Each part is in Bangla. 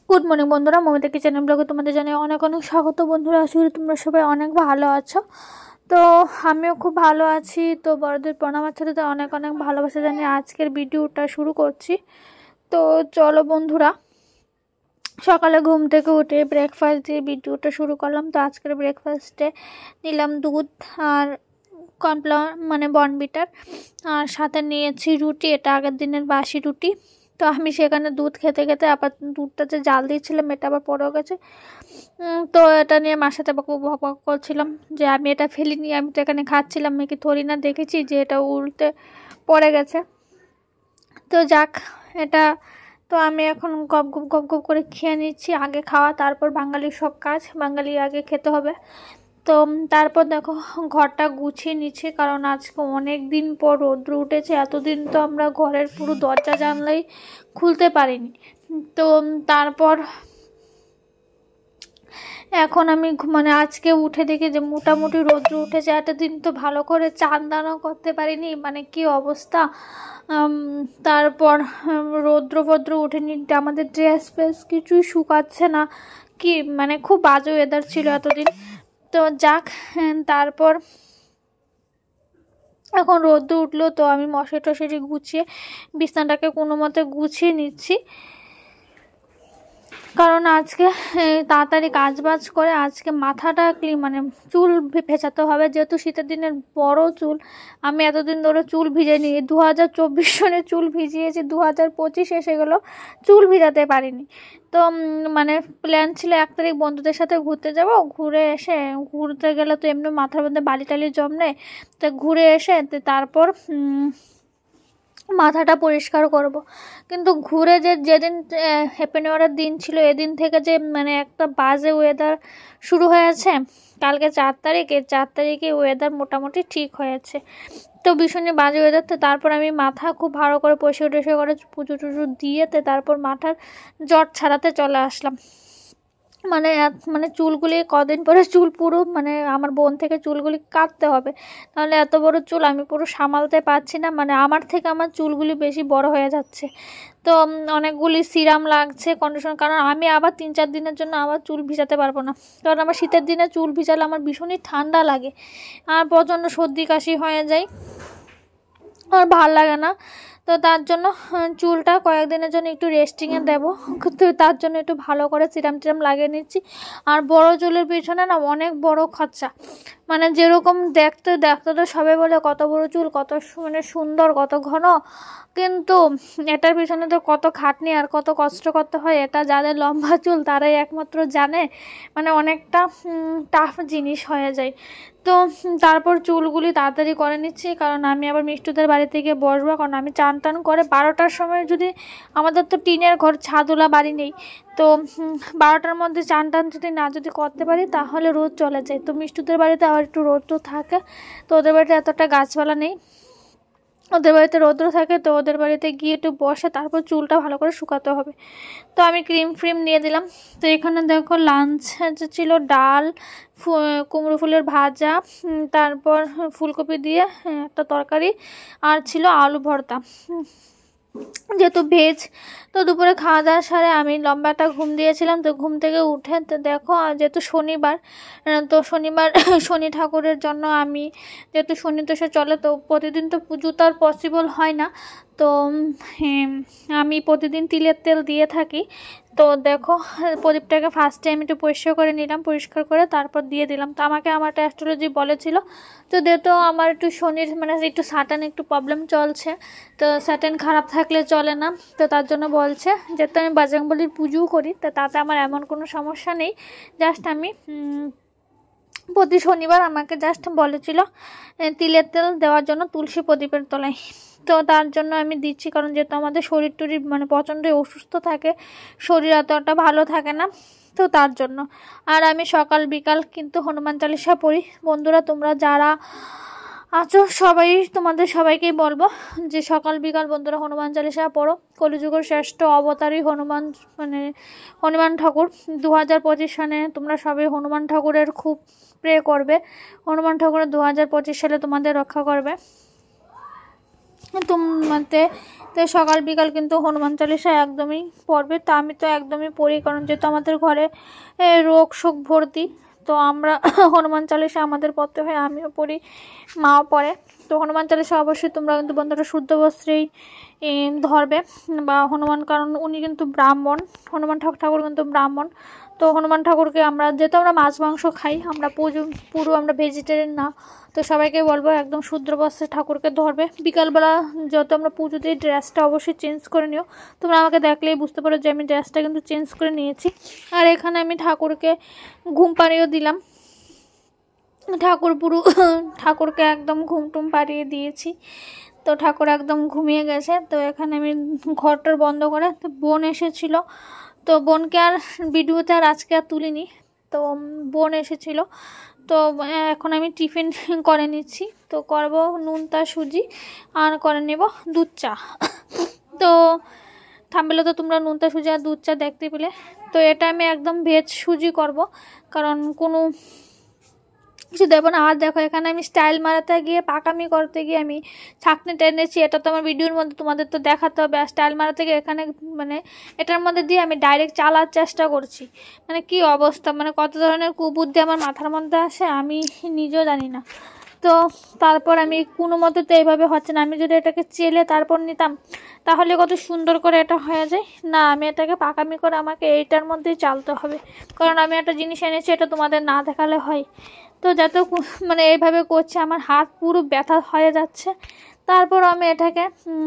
গুড মর্নিং বন্ধুরা, মমিতা কিচেন ব্লগে তোমাদের জানাই অনেক অনেক স্বাগত। বন্ধুরা, আশা করি তোমরা সবাই অনেক ভালো আছো। তো আমিও খুব ভালো আছি। তো বড়দের প্রণাম, ছোটদের অনেক অনেক ভালোবাসা জানিয়ে আজকের ভিডিওটা শুরু করছি। তো চলো বন্ধুরা, সকালে ঘুম থেকে উঠে ব্রেকফাস্ট দিয়ে ভিডিওটা শুরু করলাম। তো আজকের ব্রেকফাস্টে নিলাম দুধ আর কর্নফ্লাওয়ার মানে বর্নভিটার, আর সাথে নিয়েছি রুটি। এটা আগের দিনের বাসি রুটি। তো আমি সেখানে দুধ খেতে খেতে আবার দুধটা যে জাল দিয়েছিলাম এটা আবার পড়েও গেছে। তো এটা নিয়ে মার সাথে বক করছিলাম যে আমি এটা ফেলিনি, আমি তো এখানে খাচ্ছিলাম, মেয়েকে থরি না দেখেছি যে এটা উল্টে পড়ে গেছে। তো যাক, এটা তো আমি এখন গপ গপ করে খেয়ে নিচ্ছি। আগে খাওয়া তারপর বাঙালির সব কাজ, বাঙালি আগে খেতে হবে। তো তারপর দেখো ঘরটা গুছিয়ে নিচ্ছি, কারণ আজকে অনেক দিন পর রৌদ্র উঠেছে। এতদিন তো আমরা ঘরের পুরো দরজা জানলাই খুলতে পারিনি। তো তারপর এখন আমি মানে আজকে উঠে দেখি যে মোটামুটি রৌদ্র উঠেছে। এতদিন তো ভালো করে চান দানও করতে পারিনি, মানে কি অবস্থা। তারপর রৌদ্র উঠেনি, আমাদের ড্রেস ফ্রেস কিছুই শুকাচ্ছে না, কি মানে খুব বাজে ওয়েদার ছিল এতদিন। তো যাক, তারপর এখন রোদ্দুর উঠলো, তো আমি মশারি টশারি গুছিয়ে বিছানাটাকে কোনো মতে গুছিয়ে নিচ্ছি, কারণ আজকে তাড়াতাড়ি কাজ বাজ করে আজকে মাথাটা মানে চুল ভেজাতে হবে, যেহেতু শীতের দিনের বড় চুল। আমি এতদিন ধরে চুল ভিজে নিই, 2024 সনে চুল ভিজিয়েছি, 2025 এসে গেলো চুল ভিজাতে পারিনি। তো মানে প্ল্যান ছিল 1 তারিখ বন্ধুদের সাথে ঘুরতে যাব, ঘুরে এসে ঘুরতে গেলে তো এমনি মাথার মধ্যে বালি টালি জমে, তো ঘুরে এসে তারপর মাথাটা পরিষ্কার করব। কিন্তু ঘুরে যেদিন হ্যাপি নিউ ইয়ারের দিন ছিল, এদিন থেকে যে মানে একটা বাজে ওয়েদার শুরু হয়েছে। কালকে 4 তারিখ, 4 তারিখে ওয়েদার মোটামুটি ঠিক হয়েছে। তো ভীষণই বাজে ওয়েদার। তো তারপর আমি মাথা খুব ভালো করে পরিষ্কার টরিষ্কার করে পুজো টুজো দিয়ে তারপর মাথার জট ছাড়াতে চলে আসলাম। মানে চুলগুলি কদিন পরে চুল পুরো মানে আমার বোন থেকে চুলগুলি কাটতে হবে, তাহলে এত বড় চুল আমি পুরো সামালতে পারছি না, মানে আমার থেকে আমার চুলগুলি বেশি বড় হয়ে যাচ্ছে। তো অনেকগুলি সিরাম লাগছে, কন্ডিশনার, কারণ আমি আবার 3-4 দিনের জন্য আবার চুল ভিজাতে পারবো না, কারণ আমার শীতের দিনে চুল ভিজালে আমার ভীষণই ঠান্ডা লাগে আর প্রচণ্ড সর্দি কাশি হয়ে যায়, আর ভাল লাগে না। তো তার জন্য চুলটা কয়েকদিনের জন্য একটু রেস্টিংয়ে দেবো, তো তার জন্য একটু ভালো করে সিরাম টিরাম লাগিয়ে নিচ্ছি। আর বড় চুলের পিছনে না অনেক বড় খরচা, মানে যেরকম দেখতে তো সবাই বলে কত বড় চুল, কত মানে সুন্দর, কত ঘন, কিন্তু এটার পিছনে তো কত খাটনি আর কত কষ্ট করতে হয়, এটা যাদের লম্বা চুল তারাই একমাত্র জানে। মানে অনেকটা টাফ জিনিস হয়ে যায়। তো তারপর চুলগুলি তাড়াতাড়ি করে নিচ্ছি, কারণ আমি আবার মিষ্টুদের বাড়িতে গিয়ে বসবো, কারণ আমি চান টান করে 12টার সময়, যদি আমাদের তো টিনের ঘর, ছাদওয়ালা বাড়ি নেই, তো 12টার মধ্যে চান টান যদি করতে পারি তাহলে রোদ চলে যায়। তো মিষ্টুদের বাড়িতে আবার একটু রোদ তো থাকে, তো ওদের বাড়িতে এতটা গাছপালা নেই, ওদের বাড়িতে রৌদ্র থাকে, তো ওদের বাড়িতে গিয়ে একটু বসে তারপর চুলটা ভালো করে শুকাতে হবে। তো আমি ক্রিম ফ্রিম নিয়ে দিলাম। তো এখানে দেখো লাঞ্চ ছিল ডাল, কুমড়ো ফুলের ভাজা, তারপর ফুলকপি দিয়ে একটা তরকারি, আর ছিল আলু ভর্তা, যেহেতু ভেজ। তো দুপুরে খাওয়া দাওয়া সারে আমি লম্বা একটা ঘুম দিয়েছিলাম। তো ঘুম থেকে উঠে তো দেখো, যেহেতু শনিবার, তো শনিবার শনি ঠাকুরের জন্য আমি, যেহেতু শনি দশা চলে, তো প্রতিদিন তো পুজো তো আর পসিবল হয় না, তো আমি প্রতিদিন তিলের তেল দিয়ে থাকি। তো দেখো প্রদীপটাকে ফার্স্ট টাইম একটু পরিষ্কার করে নিলাম, পরিষ্কার করে তারপর দিয়ে দিলাম। তো আমাকে আমার অ্যাস্ট্রোলজি বলেছিল, তো যেহেতু আমার একটু শনির মানে একটু সাটান একটু প্রবলেম চলছে, তো সাটান খারাপ থাকলে চলে না, তো তার জন্য বলছে, যেহেতু আমি বজরংবলীর পুজোও করি, তো তাতে আমার এমন কোনো সমস্যা নেই। জাস্ট আমি প্রতি শনিবার আমাকে জাস্ট বলেছিল তিলের তেল দেওয়ার জন্য তুলসী প্রদীপের তলায়। তো তার জন্য আমি দিচ্ছি, কারণ যেহেতু আমাদের শরীর টরীর মানে প্রচণ্ডই অসুস্থ থাকে, শরীর এতটা ভালো থাকে না, তো তার জন্য। আর আমি সকাল বিকাল কিন্তু হনুমান চালিসা পড়ি। বন্ধুরা, তোমরা যারা আছো সবাই, তোমাদের সবাইকেই বলবো যে সকাল বিকাল বন্ধুরা হনুমান চালিসা পড়ো। কলিযুগের শ্রেষ্ঠ অবতারই হনুমান, মানে হনুমান ঠাকুর। 2025 সনে তোমরা সবাই হনুমান ঠাকুরের খুব প্রে করবে, হনুমান ঠাকুরের 2025 সালে তোমাদের রক্ষা করবে। তোমাতে তো সকাল বিকাল কিন্তু হনুমান চালিশা একদমই পড়বে। তো আমি তো একদমই পড়ি, কারণ যেহেতু আমাদের ঘরে রোগ শোক ভর্তি, তো আমরা হনুমান চালিশা আমাদের পড়তে হয়, আমিও পড়ি, মাও পড়ে। তো হনুমান চালিশা অবশ্যই তোমরা কিন্তু বন্ধুরা শুদ্ধ বস্ত্রেই ধরবে বা হনুমান, কারণ উনি কিন্তু ব্রাহ্মণ, হনুমান ঠাকুর কিন্তু ব্রাহ্মণ। তো হনুমান ঠাকুরকে আমরা, যেহেতু আমরা মাছ মাংস খাই, আমরা পুরো আমরা ভেজিটেরিয়ান না, তো সবাইকে বলবো একদম শুদ্ধ বস্ত্রে ঠাকুরকে ধরবে। বিকালবেলা যত আমরা পুজো দিই ড্রেসটা অবশ্যই চেঞ্জ করে নিও। তোমরা আমাকে দেখলেই বুঝতে পারো যে আমি ড্রেসটা কিন্তু চেঞ্জ করে নিয়েছি। আর এখানে আমি ঠাকুরকে ঘুম পাড়িয়েও দিলাম, ঠাকুরকে একদম ঘুমটুম পাড়িয়ে দিয়েছি। তো ঠাকুর একদম ঘুমিয়ে গেছে। তো এখানে আমি ঘরটার বন্ধ করে, তো বোন এসেছিল, তো বোনকে আর ভিডিওতে আর আজকে আর তুলিনি। তো বোন এসেছিল, তো এখন আমি টিফিন করে নিচ্ছি। তো করব নুনতা সুজি আর করে নেব দুধ চা। তো থাম্বনেলে তো তোমরা নুনতা সুজি আর দুধ চা দেখতে পেলে। তো এটা আমি একদম ভেজ সুজি করব, কারণ কোনো কিছু দেবো না। আর দেখো এখানে আমি স্টাইল মারাতে গিয়ে, পাকামি করতে গিয়ে আমি ছাঁকনি টেনেছি। এটা তো আমার ভিডিওর মধ্যে তোমাদের তো দেখাতে হবে। আর স্টাইল মারাতে গিয়ে এখানে মানে এটার মধ্যে দিয়ে আমি ডাইরেক্ট চালার চেষ্টা করছি। মানে কি অবস্থা, মানে কত ধরনের কুবুদ্ধি আমার মাথার মধ্যে আসে আমি নিজেও জানি না। তো তারপর আমি কোনো মতো তো এইভাবে হচ্ছে না, আমি যদি এটাকে চেলে তারপর নিতাম তাহলে কত সুন্দর করে এটা হয়ে যায়। না, আমি এটাকে পাকামি করে আমাকে এইটার মধ্যেই চালতে হবে, কারণ আমি একটা জিনিস এনেছি, এটা তোমাদের না দেখালে হয়। তো যত মানে এইভাবে করছে আমার হাত পুরো ব্যথা হয়ে যাচ্ছে। তারপর আমি এটাকে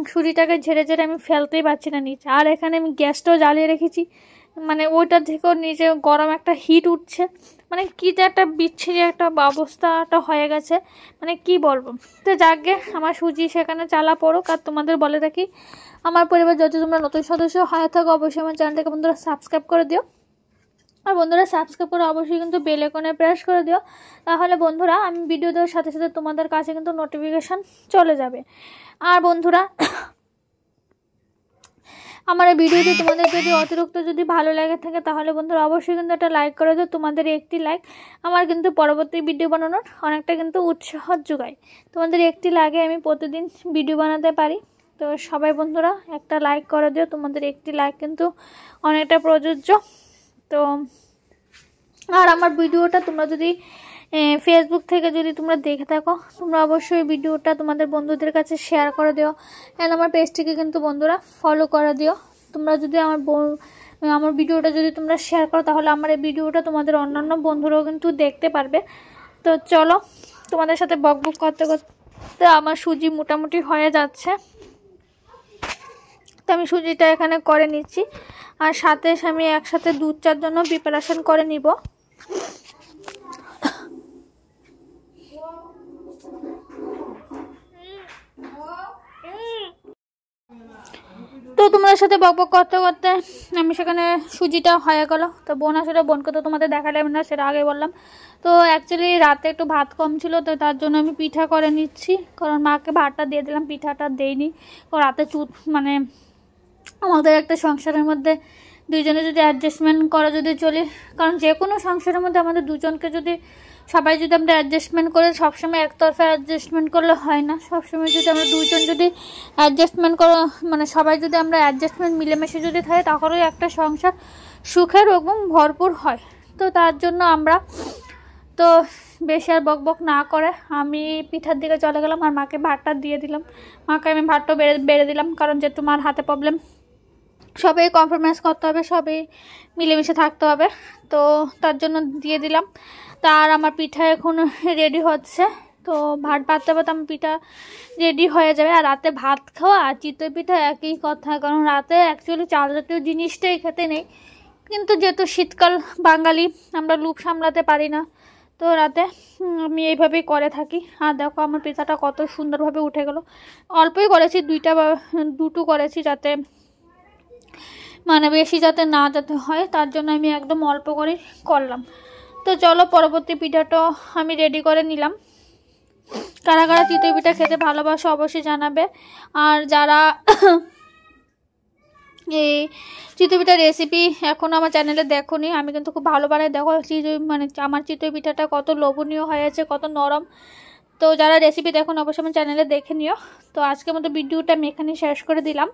ছুরিটাকে ঝেড়ে ঝেড়ে আমি ফেলতেই পারছি না নিচে। আর এখানে আমি গ্যাসটাও জ্বালিয়ে রেখেছি, মানে ওইটা থেকেও নিচে গরম একটা হিট উঠছে। মানে কী যে একটা বিচ্ছিরি একটা অবস্থাটা হয়ে গেছে, মানে কি বলবো। তো যাকে আমার সুজি সেখানে চালা পড়ুক। আর তোমাদের বলে রাখি, আমার পরিবার যদি তোমরা নতুন সদস্য হয়ে থাকো অবশ্যই আমার চ্যানেলটাকে বন্ধুরা সাবস্ক্রাইব করে দিও। আর বন্ধুরা সাবস্ক্রাইব করে অবশ্যই কিন্তু বেল আইকনে প্রেস করে দিও, তাহলে বন্ধুরা আমি ভিডিও দেওয়ার সাথে সাথে তোমাদের কাছে কিন্তু নোটিফিকেশান চলে যাবে। আর বন্ধুরা আমার এই ভিডিওটি তোমাদের যদি অতিরিক্ত যদি ভালো লাগে থাকে তাহলে বন্ধুরা অবশ্যই কিন্তু একটা লাইক করে দিও। তোমাদের একটি লাইক আমার কিন্তু পরবর্তী ভিডিও বানানোর অনেকটা কিন্তু উৎসাহ যোগায়। তোমাদের একটি লাইকে আমি প্রতিদিন ভিডিও বানাতে পারি। তো সবাই বন্ধুরা একটা লাইক করে দিও, তোমাদের একটি লাইক কিন্তু অনেকটা প্রযোজ্য। তো আর আমার ভিডিওটা তোমরা যদি ফেসবুক থেকে যদি তোমরা দেখে থাকো, তোমরা অবশ্যই ভিডিওটা তোমাদের বন্ধুদের কাছে শেয়ার করে দিও। অ্যান্ড আমার পেজটিকে কিন্তু বন্ধুরা ফলো করে দিও। তোমরা যদি আমার ভিডিওটা যদি তোমরা শেয়ার করো তাহলে আমার এই ভিডিওটা তোমাদের অন্যান্য বন্ধুরাও কিন্তু দেখতে পারবে। তো চলো, তোমাদের সাথে বকবক করতে করতে আমার সুজি মোটামুটি হয়ে যাচ্ছে। তো আমি সুজিটা এখানে করে নিচ্ছি, আর সাথে আমি একসাথে দুধ চার জন্য প্রিপারেশন করে নিব। তো তোমাদের সাথে বকবক করতে করতে আমি সেখানে সুজিটা হয়ে গেল। তো বোন আসলে, বোনকে তো তোমাদের দেখালাম না, সেটা আগে বললাম। তো অ্যাকচুয়ালি রাতে একটু ভাত কম ছিল, তো তার জন্য আমি পিঠা করে নিচ্ছি, কারণ মাকে ভাতটা দিয়ে দিলাম, পিঠাটা দেইনি। রাতে মানে আমাদের একটা সংসারের মধ্যে দুইজনে যদি অ্যাডজাস্টমেন্ট করা যদি চলি, কারণ যে কোনো সংসারের মধ্যে আমাদের দুজনকে যদি সবাই যদি আমরা অ্যাডজাস্টমেন্ট করে, সবসময় একতরফা অ্যাডজাস্টমেন্ট করলে হয় না। সবসময় যদি আমরা দুজন যদি অ্যাডজাস্টমেন্ট করো, মানে সবাই যদি আমরা অ্যাডজাস্টমেন্ট মিলেমিশে যদি থাকে, তাহলেই একটা সংসার সুখের এবং ভরপুর হয়। তো তার জন্য আমরা তো বেশি আর বকবক না করে আমি পিঠার দিকে চলে গেলাম, আর মাকে ভাতটা দিয়ে দিলাম। মাকে আমি ভাতটাও বেড়ে দিলাম, কারণ যেহেতু মার হাতে প্রবলেম, সবাই কম্প্রোমাইজ করতে হবে, সবাই মিলেমিশে থাকতে হবে। তো তার জন্য দিয়ে দিলাম। তার আমার পিঠা এখন রেডি হচ্ছে। তো ভাত বাড়তে বাড়তে আমার পিঠা রেডি হয়ে যাবে। আর রাতে ভাত খাওয়া আর চিতই পিঠা একই কথা, কারণ রাতে অ্যাকচুয়ালি চাল জাতীয় জিনিসটাই খেতে নেই, কিন্তু যেহেতু শীতকাল বাঙালি আমরা লুপ সামলাতে পারি না, তো রাতে আমি এইভাবেই করে থাকি। আর দেখো আমার পিঠাটা কত সুন্দরভাবে উঠে গেল। অল্পই করেছি, দুটো করেছি, যাতে মানে বেশি যাতে না যাতে হয়, তার জন্য আমি একদম অল্প করে করলাম। তো চলো, পরবর্তী পিঠাটাও আমি রেডি করে নিলাম। কারা কারা চিতই পিঠা খেতে ভালোবাসো অবশ্যই জানাবে। আর যারা এই চিতই পিঠার রেসিপি এখনও আমার চ্যানেলে দেখোনি, আমি কিন্তু খুব ভালো বানাই। দেখো মানে আমার চিতই পিঠাটা কত লোভনীয় হয়েছে, কত নরম। তো যারা রেসিপি দেখুন অবশ্যই আমার চ্যানেলে দেখে নিও। তো আজকের মতো ভিডিওটা আমি এখানে শেষ করে দিলাম।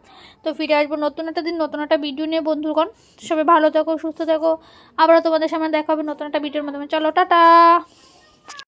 তো ফিরে আসবো নতুন একটা দিন নতুন একটা ভিডিও নিয়ে বন্ধুগণ। সবাই ভালো থেকো, সুস্থ থেকো। আবারও তোমাদের সামনে দেখা হবে নতুন একটা ভিডিওর মাধ্যমে। চলো টাটা।